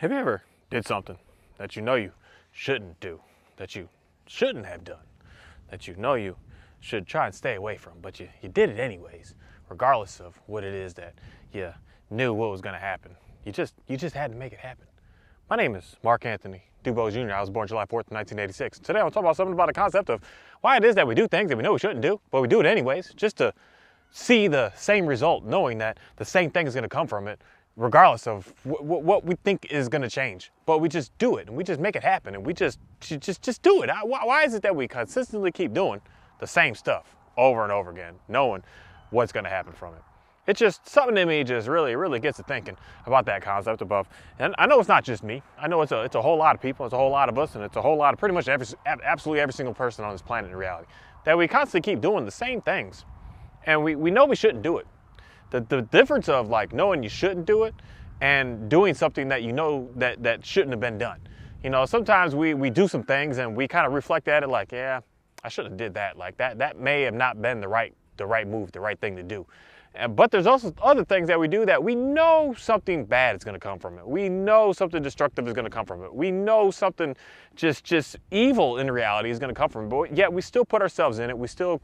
Have you ever did something that you know you shouldn't do, that you shouldn't have done, that you know you should try and stay away from, but you did it anyways, regardless of what it is that you knew what was going to happen? You just had to make it happen. My name is Mark Anthony Dubois Jr. I was born July 4th, 1986. Today I want to talk about something about the concept of why it is that we do things that we know we shouldn't do, but we do it anyways, just to see the same result, knowing that the same thing is going to come from it, regardless of what we think is going to change. But we just do it, and we just make it happen, and we just do it. Why is it that we consistently keep doing the same stuff over and over again, knowing what's going to happen from it? It's just something in me just really gets to thinking about that concept above. And I know it's not just me. I know it's a whole lot of people, it's a whole lot of us, and it's a whole lot of pretty much absolutely every single person on this planet in reality, that we constantly keep doing the same things. And we know we shouldn't do it. The difference of like knowing you shouldn't do it and doing something that you know that shouldn't have been done. You know, sometimes we do some things and we kind of reflect at it like, yeah, I should have did that. Like that may have not been the right move, the right thing to do. But there's also other things that we do that we know something bad is going to come from it. We know something destructive is going to come from it. We know something just evil in reality is going to come from it. But yet we still put ourselves in it. We still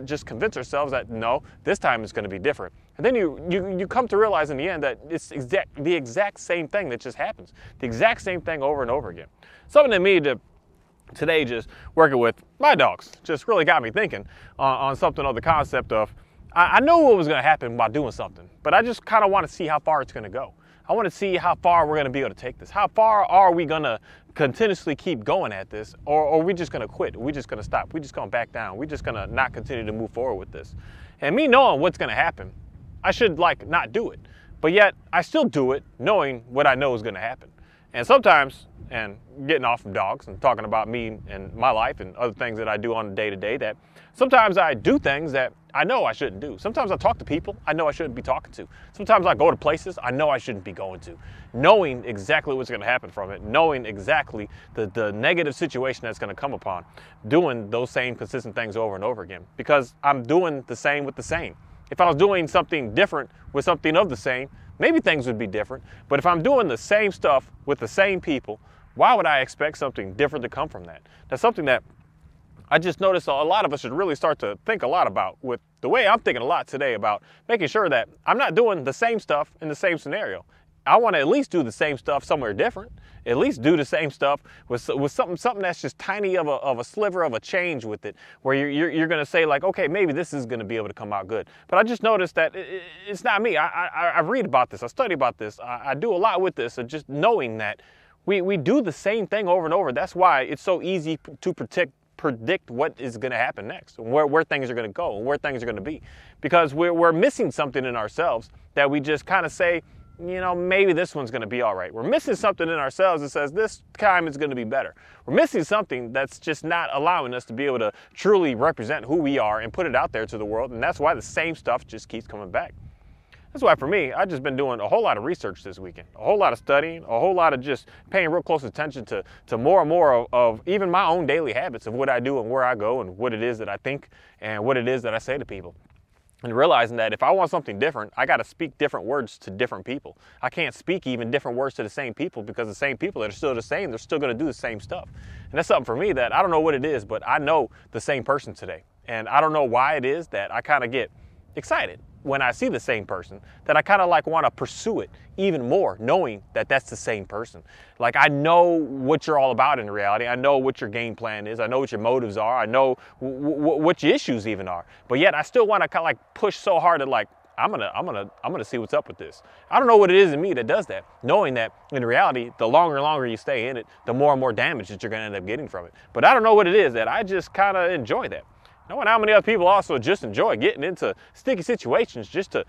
just convince ourselves that no, this time it's going to be different. And then you come to realize in the end that it's the exact same thing that just happens. The exact same thing over and over again. Something that me today just working with my dogs just really got me thinking on something of the concept of, I know what was going to happen by doing something, but I just kind of want to see how far it's going to go. I want to see how far we're going to be able to take this. How far are we going to continuously keep going at this, or are we just going to quit? Are we just going to stop? We're just going to back down. We're just going to not continue to move forward with this. And me knowing what's going to happen, I should like not do it, but yet I still do it knowing what I know is going to happen. And sometimes, and getting off from dogs and talking about me and my life and other things that I do on the day-to-day, that sometimes I do things that I know I shouldn't do. Sometimes I talk to people I know I shouldn't be talking to. Sometimes I go to places I know I shouldn't be going to, knowing exactly what's going to happen from it, knowing exactly the negative situation that's going to come upon, doing those same consistent things over and over again, because I'm doing the same with the same. If I was doing something different with something of the same, maybe things would be different. But if I'm doing the same stuff with the same people, why would I expect something different to come from that? That's something that I just noticed a lot of us should really start to think a lot about, with the way I'm thinking a lot today about making sure that I'm not doing the same stuff in the same scenario. I want to at least do the same stuff somewhere different, at least do the same stuff with something that's just tiny of a sliver of a change with it, where you're going to say like, okay, maybe this is going to be able to come out good. But I just noticed that it's not me. I read about this, I study about this, I do a lot with this, and just knowing that we do the same thing over and over. That's why it's so easy to predict what is going to happen next, where things are going to go, and where things are going to be, because we're missing something in ourselves that we just kind of say, you know, maybe this one's going to be all right. We're missing something in ourselves that says this time is going to be better. We're missing something that's just not allowing us to be able to truly represent who we are and put it out there to the world. And that's why the same stuff just keeps coming back. That's why for me, I've just been doing a whole lot of research this weekend, a whole lot of studying, a whole lot of just paying real close attention to more and more of even my own daily habits of what I do and where I go and what it is that I think and what it is that I say to people. And realizing that if I want something different, I got to speak different words to different people. I can't speak even different words to the same people, because the same people that are still the same, they're still going to do the same stuff. And that's something for me that I don't know what it is, but I know the same person today. And I don't know why it is that I kind of get excited when I see the same person, that I kind of like want to pursue it even more, knowing that that's the same person. Like, I know what you're all about in reality. I know what your game plan is. I know what your motives are. I know what your issues even are. But yet I still want to kind of like push so hard that like, I'm gonna see what's up with this. I don't know what it is in me that does that, knowing that in reality, the longer and longer you stay in it, the more and more damage that you're gonna end up getting from it. But I don't know what it is that I just kind of enjoy that. Knowing how many other people also just enjoy getting into sticky situations just to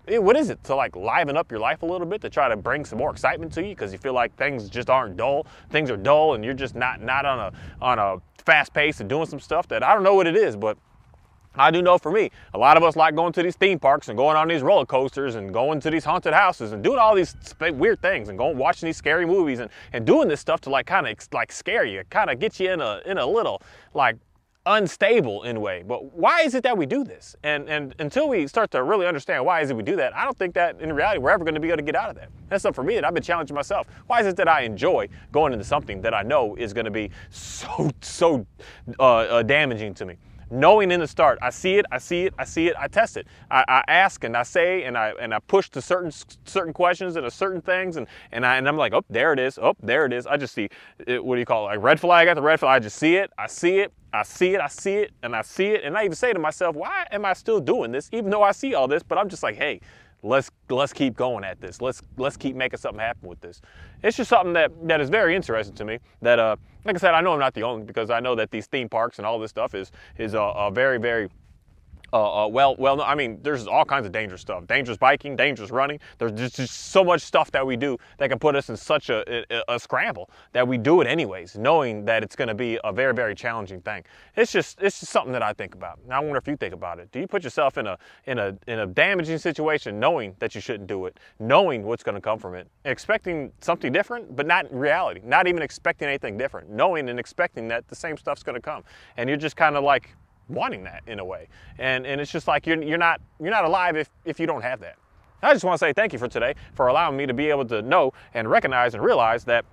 what is it, to like liven up your life a little bit, to try to bring some more excitement to you because you feel like things just aren't dull. Things are dull and you're just not on a fast pace and doing some stuff that I don't know what it is, but I do know for me, a lot of us like going to these theme parks and going on these roller coasters and going to these haunted houses and doing all these weird things and going watching these scary movies and doing this stuff to like kind of like scare you, kind of get you in a little like unstable in a way. But why is it that we do this? And until we start to really understand why is it we do that, I don't think that in reality we're ever going to be able to get out of that. That's something for me that I've been challenging myself. Why is it that I enjoy going into something that I know is going to be so damaging to me? Knowing in the start, I see it, I test it. I ask and I say and I push to certain questions and certain things and I'm like, oh, there it is. Oh, there it is. I just see it, what do you call it? Like red flag after red flag. I just see it. I see it. I see it. I see it. And I see it. And I even say to myself, why am I still doing this? Even though I see all this, but I'm just like, hey, let's keep going at this. Let's keep making something happen with this. It's just something that is very interesting to me. That like I said, I know I'm not the only, because I know that these theme parks and all this stuff is very, very well, I mean, there's all kinds of dangerous stuff. Dangerous biking, dangerous running. There's just so much stuff that we do that can put us in such a scramble that we do it anyways, knowing that it's going to be a very, very challenging thing. It's just something that I think about. Now, I wonder if you think about it. Do you put yourself in a damaging situation, knowing that you shouldn't do it, knowing what's going to come from it, expecting something different, but not in reality, not even expecting anything different, knowing and expecting that the same stuff's going to come, and you're just kind of like wanting that in a way, and it's just like you're not alive if you don't have that. I just want to say thank you for today, for allowing me to be able to know and recognize and realize that,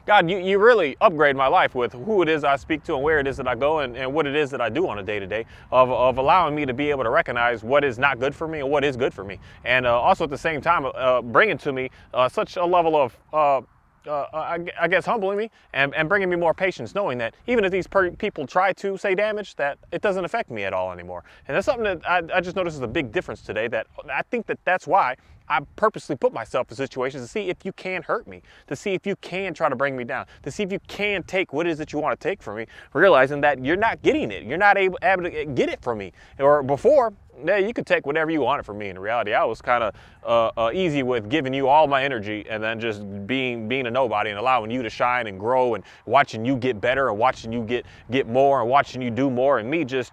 God, you really upgrade my life with who it is I speak to and where it is that I go and what it is that I do on a day-to-day, of allowing me to be able to recognize what is not good for me and what is good for me, and also at the same time bringing to me such a level of I guess humbling me and bringing me more patience, knowing that even if these people try to say damage, that it doesn't affect me at all anymore. And that's something that I just noticed is a big difference today, that I think that's why I purposely put myself in situations to see if you can hurt me, to see if you can try to bring me down, to see if you can take what it is that you want to take from me, realizing that you're not getting it. You're not able to get it from me. Or before, yeah, you could take whatever you wanted from me. In reality, I was kind of easy with giving you all my energy and then just being a nobody and allowing you to shine and grow and watching you get better and watching you get more and watching you do more, and me just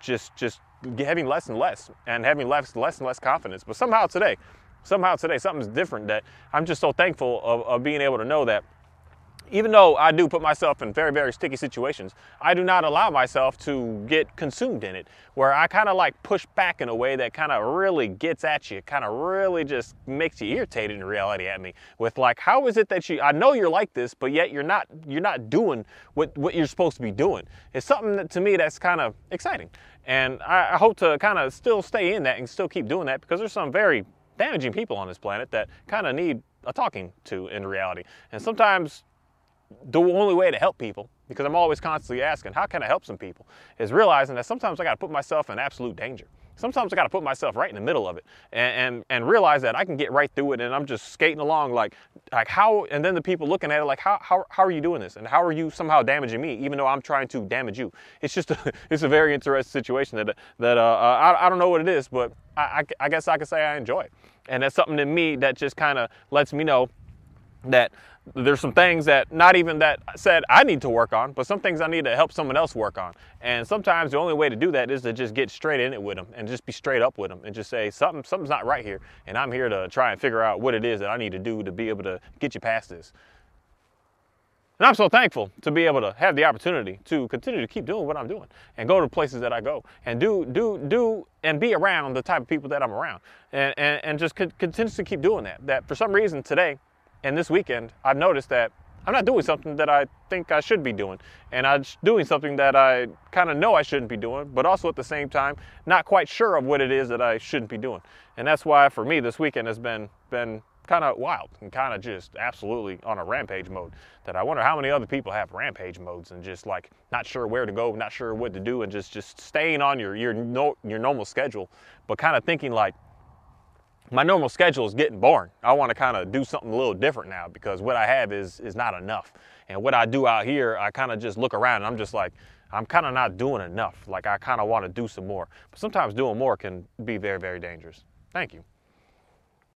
having less and less and having less and less confidence. But somehow today, something's different, that I'm just so thankful of being able to know that even though I do put myself in very, very sticky situations, I do not allow myself to get consumed in it, where I kind of like push back in a way that kind of really gets at you, kind of really just makes you irritated in reality at me, with like, how is it that I know you're like this, but yet you're not doing what you're supposed to be doing. It's something that, to me, that's kind of exciting. And I hope to kind of still stay in that and still keep doing that, because there's some very damaging people on this planet that kind of need a talking to in reality. And sometimes the only way to help people, because I'm always constantly asking, how can I help some people, is realizing that sometimes I got to put myself in absolute danger. Sometimes I got to put myself right in the middle of it and realize that I can get right through it, and I'm just skating along like how, and then the people looking at it like, how are you doing this? And how are you somehow damaging me, even though I'm trying to damage you? It's just it's a very interesting situation that I don't know what it is, but I guess I could say I enjoy it. And that's something in me that just kind of lets me know that there's some things that not even that said I need to work on, but some things I need to help someone else work on. And sometimes the only way to do that is to just get straight in it with them and just be straight up with them and just say something's not right here, and I'm here to try and figure out what it is that I need to do to be able to get you past this. And I'm so thankful to be able to have the opportunity to continue to keep doing what I'm doing and go to places that I go and do and be around the type of people that I'm around, and just continue to keep doing that. That for some reason today and this weekend, I've noticed that I'm not doing something that I think I should be doing, and I'm doing something that I kind of know I shouldn't be doing, but also at the same time, not quite sure of what it is that I shouldn't be doing. And that's why for me, this weekend has been kind of wild and kind of just absolutely on a rampage mode, that I wonder how many other people have rampage modes and just like not sure where to go, not sure what to do, and just staying on your normal schedule, but kind of thinking like, my normal schedule is getting boring. I want to kind of do something a little different now, because what I have is not enough. And what I do out here, I kind of just look around and I'm just like, I'm kind of not doing enough. Like I kind of want to do some more. But sometimes doing more can be very, very dangerous. Thank you.